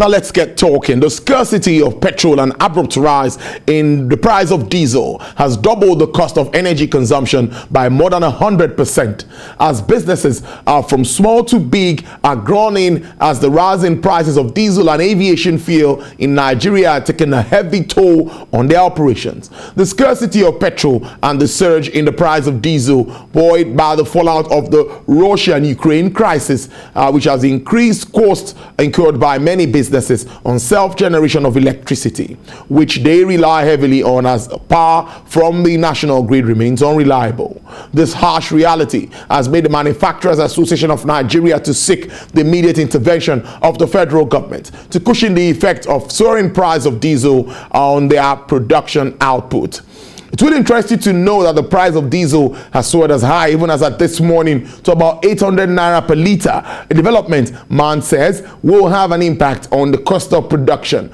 Now let's get talking. The scarcity of petrol and abrupt rise in the price of diesel has doubled the cost of energy consumption by more than 100%, as businesses from small to big are groaning as the rising prices of diesel and aviation fuel in Nigeria are taking a heavy toll on their operations. The scarcity of petrol and the surge in the price of diesel, buoyed by the fallout of the Russia and Ukraine crisis, which has increased costs incurred by many businesses on self-generation of electricity, which they rely heavily on as power from the national grid remains unreliable. This harsh reality has made the Manufacturers Association of Nigeria to seek the immediate intervention of the federal government to cushion the effect of soaring price of diesel on their production output. It will interest you to know that the price of diesel has soared as high, even as at this morning, to about 800 naira per litre. A development, man says, will have an impact on the cost of production,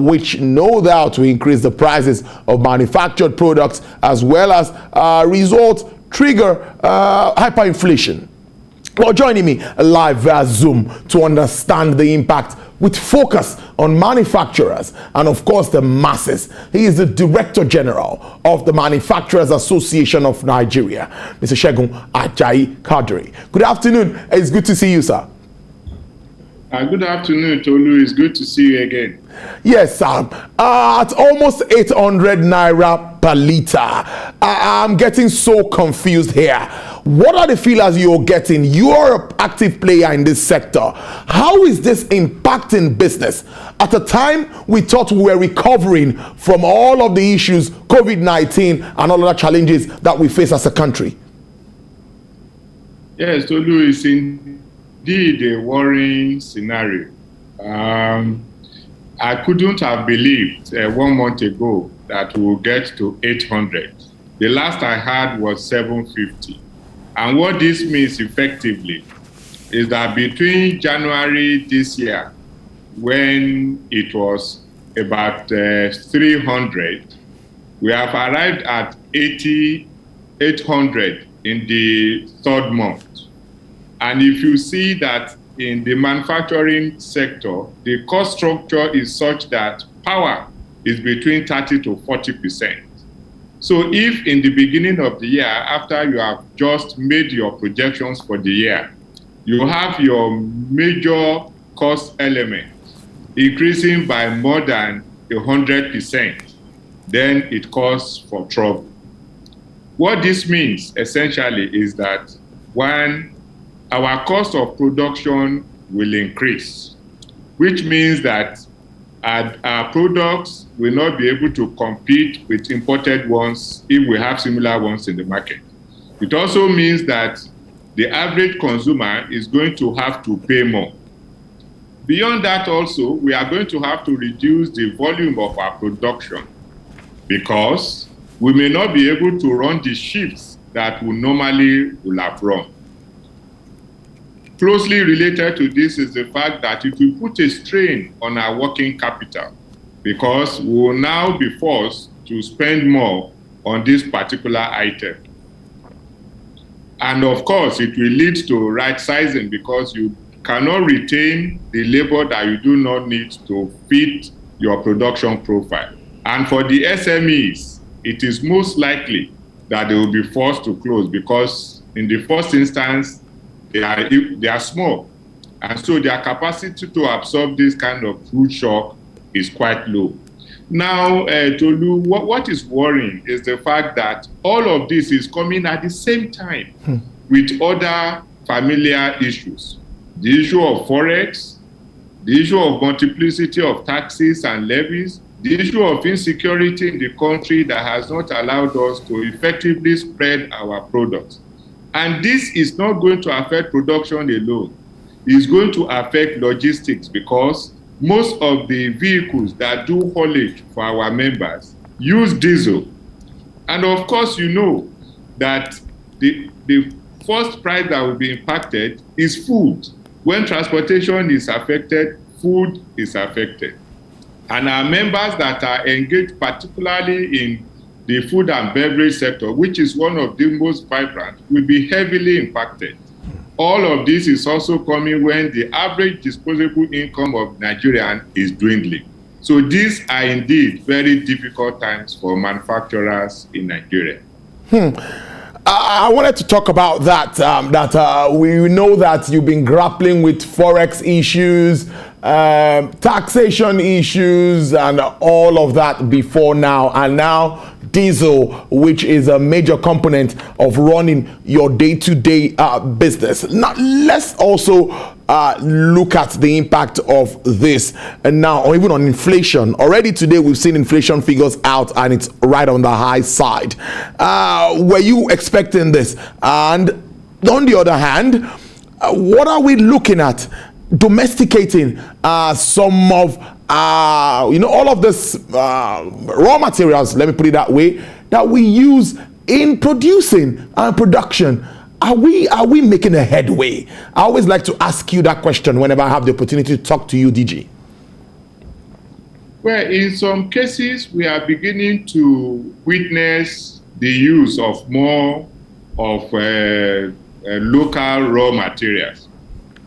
which no doubt will increase the prices of manufactured products as well as trigger hyperinflation. Well, joining me live via Zoom to understand the impact with focus on manufacturers and of course the masses. He is the Director General of the Manufacturers Association of Nigeria, Mr. Segun Ajayi Kadri. Good afternoon. It's good to see you, sir. Good afternoon, Tolu. It's good to see you again. Yes, sir. At almost 800 naira per litre, I'm getting so confused here. What are the feelers you're getting? You're an active player in this sector. How is this impacting business? At a time we thought we were recovering from all of the issues, COVID-19 and all other challenges that we face as a country. Yes, Tolu, it's indeed a worrying scenario. I couldn't have believed 1 month ago that we'll get to 800. The last I had was 750. And what this means effectively is that between January this year, when it was about 300, we have arrived at 800 in the third month. And if you see that in the manufacturing sector, the cost structure is such that power is between 30 to 40%. So if in the beginning of the year, after you have just made your projections for the year, you have your major cost element increasing by more than 100%, then it calls for trouble. What this means essentially is that when our cost of production will increase, which means that our products will not be able to compete with imported ones if we have similar ones in the market. It also means that the average consumer is going to have to pay more. Beyond that also, we are going to have to reduce the volume of our production because we may not be able to run the shifts that we normally will have run. Closely related to this is the fact that it will put a strain on our working capital because we will now be forced to spend more on this particular item. And of course, it will lead to right sizing because you cannot retain the labor that you do not need to fit your production profile. And for the SMEs, it is most likely that they will be forced to close because in the first instance, they are small. And so their capacity to absorb this kind of food shock is quite low. Now, Tolu, what is worrying is the fact that all of this is coming at the same time with other familiar issues. The issue of forex, the issue of multiplicity of taxes and levies, the issue of insecurity in the country that has not allowed us to effectively spread our products. And this is not going to affect production alone. It's going to affect logistics because most of the vehicles that do haulage for our members use diesel. And of course, you know that the first price that will be impacted is food. When transportation is affected, food is affected. And our members that are engaged particularly in the food and beverage sector, which is one of the most vibrant, will be heavily impacted. All of this is also coming when the average disposable income of Nigerian is dwindling. So these are indeed very difficult times for manufacturers in Nigeria. I wanted to talk about that. We know that you've been grappling with forex issues, taxation issues, and all of that before now. And now diesel, which is a major component of running your day-to-day business. Now, let's also look at the impact of this and now, or even on inflation. Already today, we've seen inflation figures out, and it's right on the high side. Were you expecting this? And on the other hand, what are we looking at? Domesticating some of all of this raw materials, let me put it that way, that we use in producing and production. Are we making a headway? I always like to ask you that question whenever I have the opportunity to talk to you, DG. Well, in some cases, we are beginning to witness the use of more of local raw materials,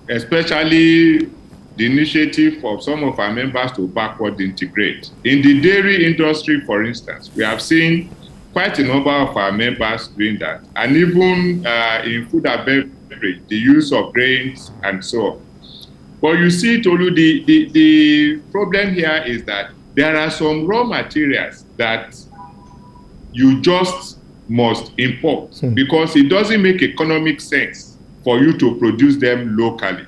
especially the initiative of some of our members to backward integrate. In the dairy industry, for instance, we have seen quite a number of our members doing that. And even in food and beverage, the use of grains and so on. But you see, Tolu, the problem here is that there are some raw materials that you just must import because it doesn't make economic sense for you to produce them locally.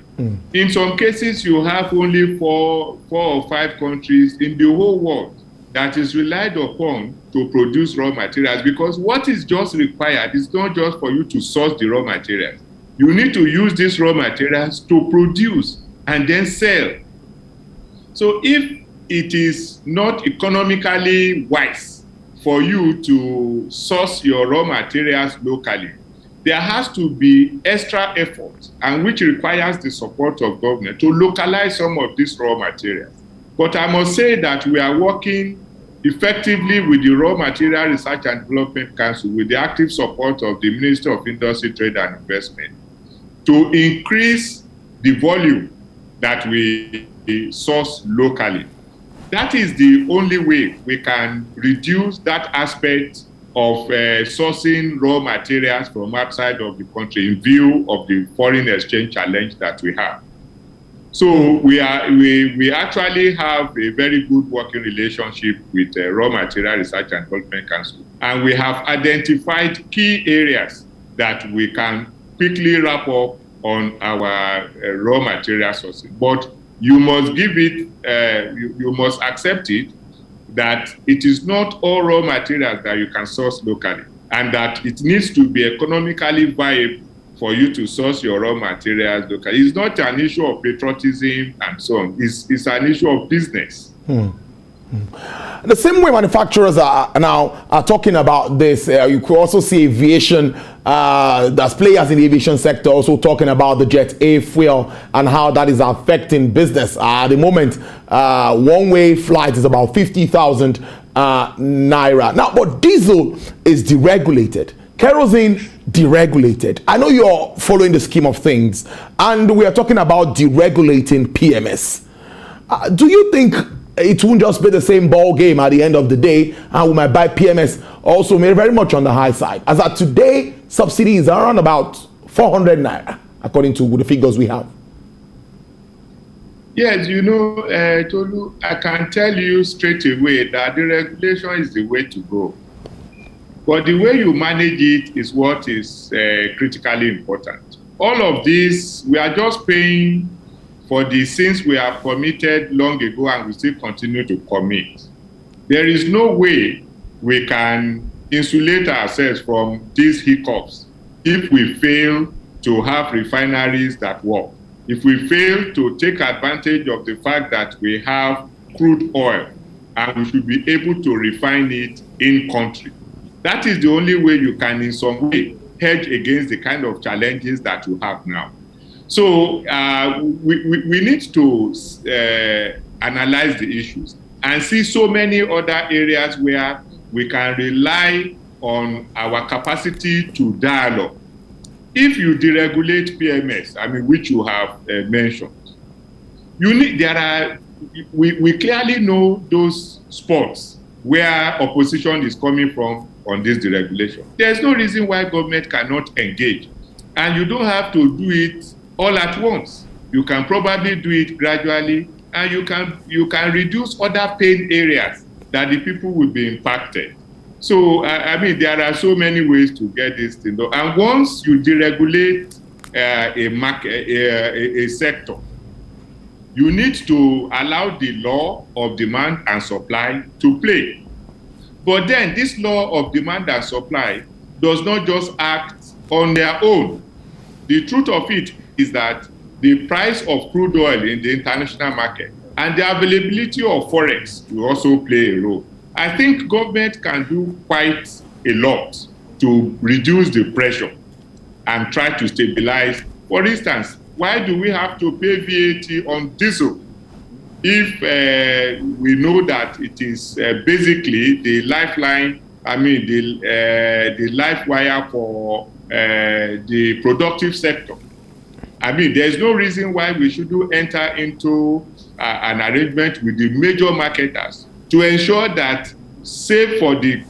In some cases, you have only four or five countries in the whole world that is relied upon to produce raw materials, because what is just required is not just for you to source the raw materials. You need to use these raw materials to produce and then sell. So if it is not economically wise for you to source your raw materials locally, there has to be extra effort, and which requires the support of government to localize some of these raw materials. But I must say that we are working effectively with the Raw Material Research and Development Council, with the active support of the Ministry of Industry, Trade and Investment, to increase the volume that we source locally. That is the only way we can reduce that aspect of sourcing raw materials from outside of the country in view of the foreign exchange challenge that we have. So we actually have a very good working relationship with Raw Material Research and Development Council, and we have identified key areas that we can quickly wrap up on our raw material sourcing. But you must give it, you must accept it, that it is not all raw materials that you can source locally, and that it needs to be economically viable for you to source your raw materials locally. It's not an issue of patriotism and so on. It's an issue of business. The same way manufacturers are now talking about this, you could also see aviation, there's players in the aviation sector also talking about the jet A fuel and how that is affecting business. At the moment, one-way flight is about 50,000 naira. Now, but diesel is deregulated. Kerosene, deregulated. I know you're following the scheme of things, and we are talking about deregulating PMs. Do you think it won't just be the same ball game at the end of the day, and we might buy PMS also very much on the high side? As at today, subsidies are around about 400 naira, according to the figures we have. Yes, Tolu, I can tell you straight away that the regulation is the way to go. But the way you manage it is what is critically important. All of this, we are just paying for the sins we have committed long ago, and we still continue to commit. There is no way we can insulate ourselves from these hiccups if we fail to have refineries that work, if we fail to take advantage of the fact that we have crude oil and we should be able to refine it in country. That is the only way you can in some way hedge against the kind of challenges that you have now. So we need to analyze the issues and see so many other areas where we can rely on our capacity to dialogue if you deregulate PMS, I mean, which you have mentioned, we clearly know those spots where opposition is coming from on this deregulation. There's no reason why government cannot engage. And you don't have to do it all at once. You can probably do it gradually, and you can reduce other pain areas that the people will be impacted. So, I mean, there are so many ways to get this thing done. And once you deregulate a sector, you need to allow the law of demand and supply to play. But then this law of demand and supply does not just act on their own. The truth of it is that the price of crude oil in the international market and the availability of forex will also play a role. I think government can do quite a lot to reduce the pressure and try to stabilize. For instance, why do we have to pay VAT on diesel if we know that it is basically the lifeline, I mean, the life wire for the productive sector? I mean, there's no reason why we shouldn't enter into an arrangement with the major marketers to ensure that, save for the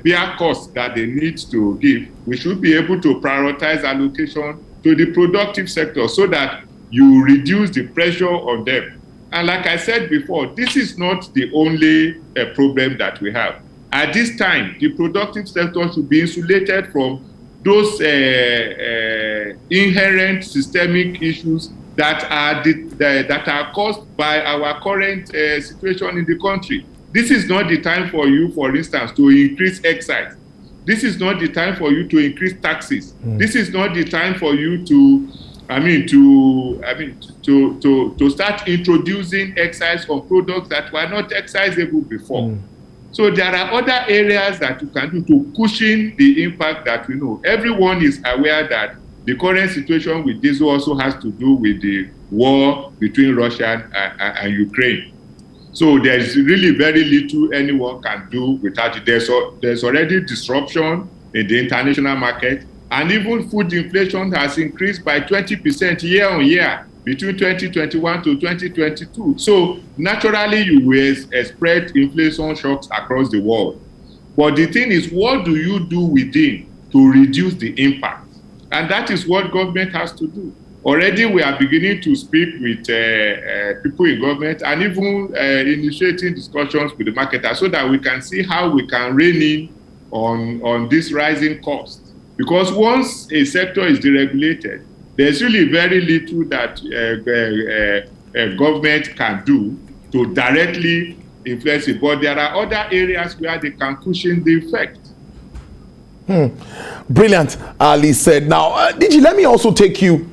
bare costs that they need to give, we should be able to prioritize allocation to the productive sector so that you reduce the pressure on them. And like I said before, this is not the only problem that we have. At this time, the productive sector should be insulated from those inherent systemic issues that are caused by our current situation in the country. This is not the time for you, for instance, to increase excise. This is not the time for you to increase taxes. This is not the time for you to start introducing excise on products that were not excisable before. So there are other areas that you can do to cushion the impact that we know. Everyone is aware that the current situation with diesel also has to do with the war between Russia and Ukraine. So there's really very little anyone can do without it. There's already disruption in the international market, and even food inflation has increased by 20% year on year between 2021 to 2022. So naturally, you will expect inflation shocks across the world. But the thing is, what do you do within to reduce the impact? And that is what government has to do. Already we are beginning to speak with people in government and even initiating discussions with the marketers so that we can see how we can rein in on this rising cost. Because once a sector is deregulated, there's really very little that government can do to directly influence it. But there are other areas where they can cushion the effect. Brilliant, Ali said. Now, Digi, let me also take you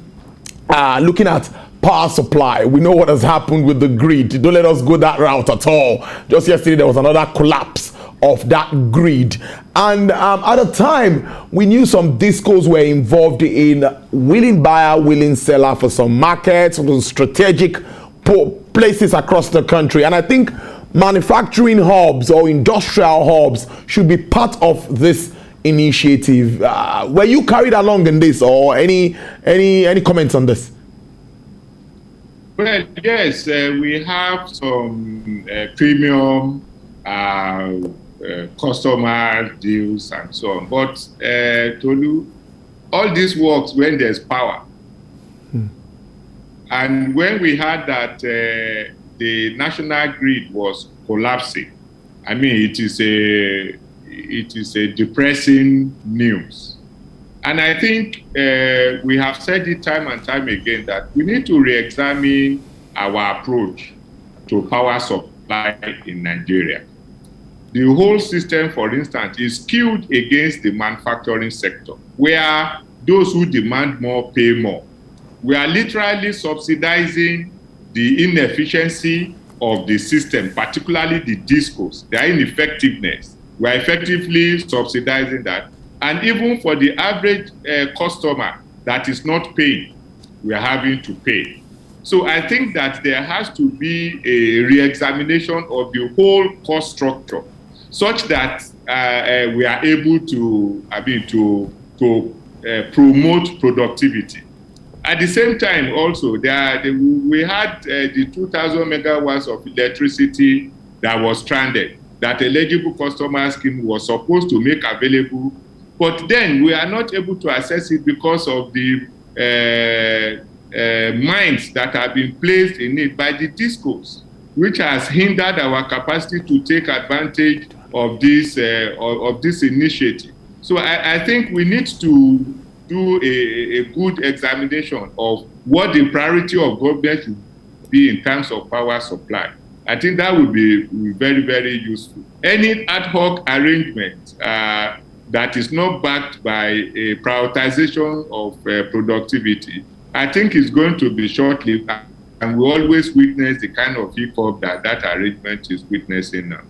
looking at power supply. We know what has happened with the grid. Don't let us go that route at all. Just yesterday, there was another collapse of that grid. And at the time, we knew some discos were involved in willing buyer, willing seller for some markets, some strategic places across the country. And I think manufacturing hubs or industrial hubs should be part of this initiative. Were you carried along in this, or any comments on this? Well, yes, we have some premium customer deals and so on. But Tolu, all this works when there's power. And when we heard that the national grid was collapsing, I mean, it is a depressing news. And I think we have said it time and time again that we need to re-examine our approach to power supply in Nigeria. The whole system, for instance, is skewed against the manufacturing sector, where those who demand more pay more. We are literally subsidizing the inefficiency of the system, particularly the discos, their ineffectiveness. We are effectively subsidizing that. And even for the average customer that is not paying, we are having to pay. So I think that there has to be a re-examination of the whole cost structure, such that we are able to promote productivity. At the same time, also, we had the 2,000 megawatts of electricity that was stranded, that eligible customer scheme was supposed to make available, but then we are not able to access it because of the mines that have been placed in it by the discos, which has hindered our capacity to take advantage of this initiative. So I think we need to do a good examination of what the priority of government should be in terms of power supply. I think that would be very, very useful. Any ad hoc arrangement that is not backed by a prioritization of productivity, I think is going to be short-lived, and we always witness the kind of hiccup that arrangement is witnessing now.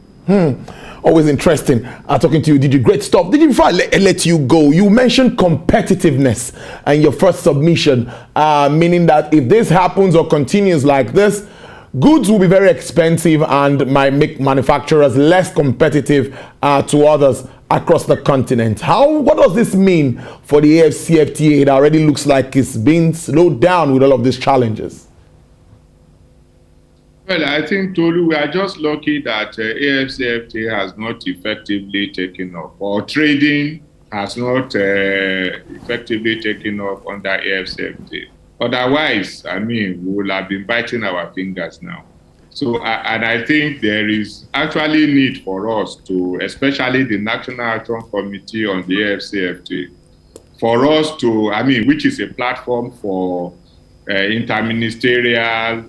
Always interesting talking to you. Did you great stuff. Did you, before I let you go, you mentioned competitiveness and your first submission, meaning that if this happens or continues like this, goods will be very expensive and might make manufacturers less competitive to others across the continent. What does this mean for the AFCFTA? It already looks like it's being slowed down with all of these challenges. Well, I think, Tolu, we are just lucky that AFCFTA has not effectively taken off, or trading has not effectively taken off under AFCFTA. Otherwise, I mean, we will have been biting our fingers now. So, and I think there is actually need for us to, especially the National Action Committee on the AFCFTA, for us to, I mean, which is a platform for interministerial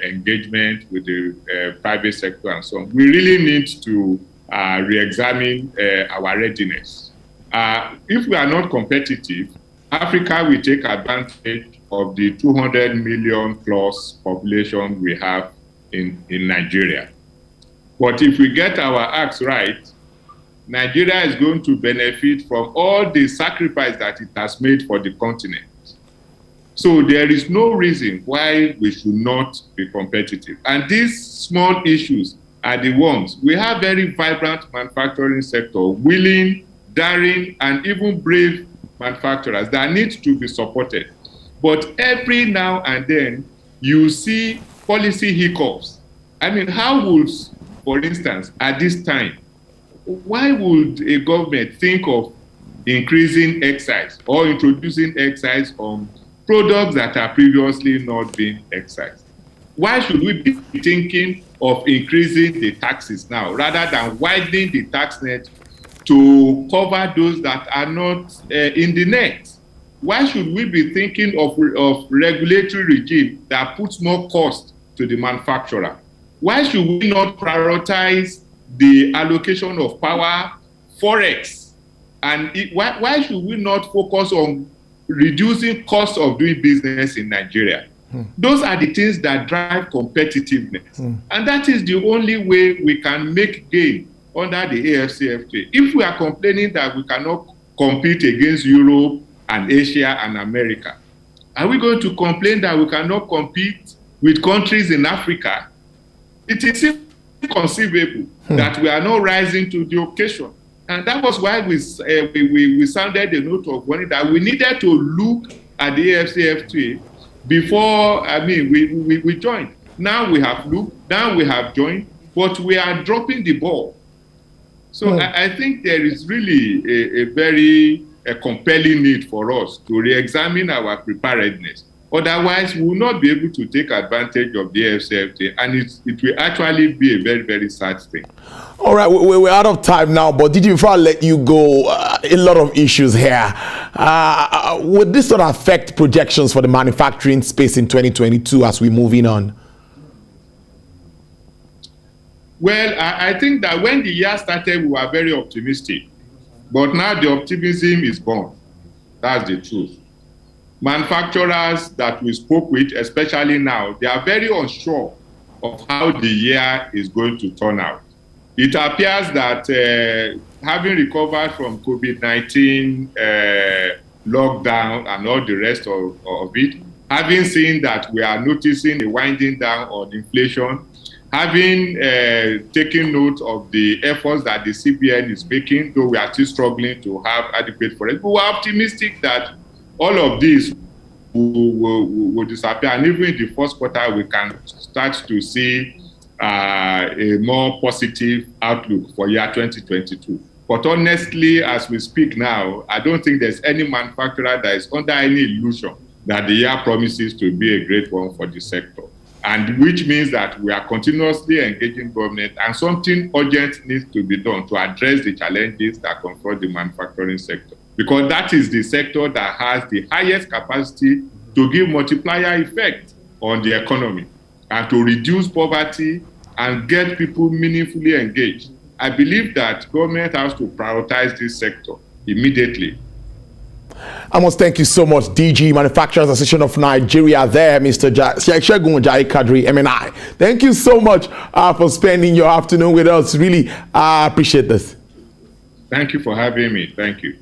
engagement with the private sector and so on. We really need to re-examine our readiness. If we are not competitive, Africa will take advantage of the 200 million plus population we have in Nigeria. But if we get our acts right, Nigeria is going to benefit from all the sacrifice that it has made for the continent. So there is no reason why we should not be competitive. And these small issues are the ones. We have very vibrant manufacturing sector, willing, daring, and even brave manufacturers that need to be supported. But every now and then, you see policy hiccups. I mean, how would, for instance, at this time, why would a government think of increasing excise or introducing excise on products that are previously not being excised? Why should we be thinking of increasing the taxes now rather than widening the tax net to cover those that are not in the net? Why should we be thinking of regulatory regime that puts more cost to the manufacturer? Why should we not prioritize the allocation of power, forex? And why should we not focus on reducing cost of doing business in Nigeria? Those are the things that drive competitiveness. And that is the only way we can make gain under the AFCFTA. If we are complaining that we cannot compete against Europe and Asia and America, are we going to complain that we cannot compete with countries in Africa? It is inconceivable that we are not rising to the occasion. And that was why we sounded the note of warning that we needed to look at the AFCFTA before, I mean, we joined. Now we have looked, now we have joined, but we are dropping the ball. So I think there is really a very compelling need for us to re-examine our preparedness. Otherwise, we will not be able to take advantage of the AFCFTA, and it will actually be a very, very sad thing. All right, we're out of time now, but before I let you go, a lot of issues here. Would this sort of affect projections for the manufacturing space in 2022 as we move on? Well, I think that when the year started, we were very optimistic. But now the optimism is gone. That's the truth. Manufacturers that we spoke with, especially now, they are very unsure of how the year is going to turn out. It appears that having recovered from COVID-19 lockdown and all the rest of it, having seen that we are noticing a winding down on inflation, having taken note of the efforts that the CBN is making, though we are still struggling to have adequate forex, but we're optimistic that all of this will disappear, and even in the first quarter, we can start to see a more positive outlook for year 2022. But honestly, as we speak now, I don't think there's any manufacturer that is under any illusion that the year promises to be a great one for the sector. And which means that we are continuously engaging government, and something urgent needs to be done to address the challenges that confront the manufacturing sector. Because that is the sector that has the highest capacity to give multiplier effect on the economy and to reduce poverty and get people meaningfully engaged. I believe that government has to prioritize this sector immediately. I must thank you so much, DG, Manufacturers Association of Nigeria there, Mr. Segun Jai Kadri, MNI. Thank you so much for spending your afternoon with us. Really, I appreciate this. Thank you for having me. Thank you.